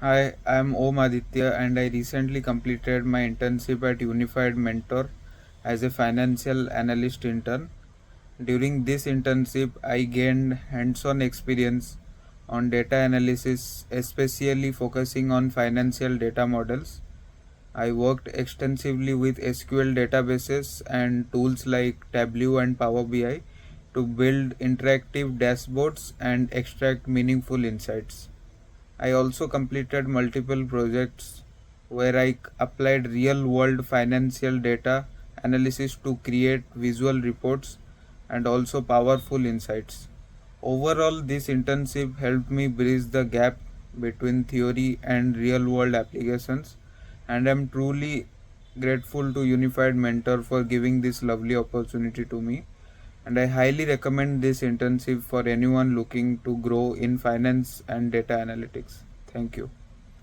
Hi, I'm Aditya and I recently completed my internship at UnifiedMentor as a financial analyst intern. During this internship, I gained hands on experience on data analysis, especially focusing on financial data models. I worked extensively with SQL databases and tools like Tableau and Power BI to build interactive dashboards and extract meaningful insights. I also completed multiple projects where I applied real world financial data analysis to create visual reports and also powerful insights. Overall, this internship helped me bridge the gap between theory and real world applications, and I'm truly grateful to Unified Mentor for giving this lovely opportunity to me. And I highly recommend this internship for anyone looking to grow in finance and data analytics. Thank you.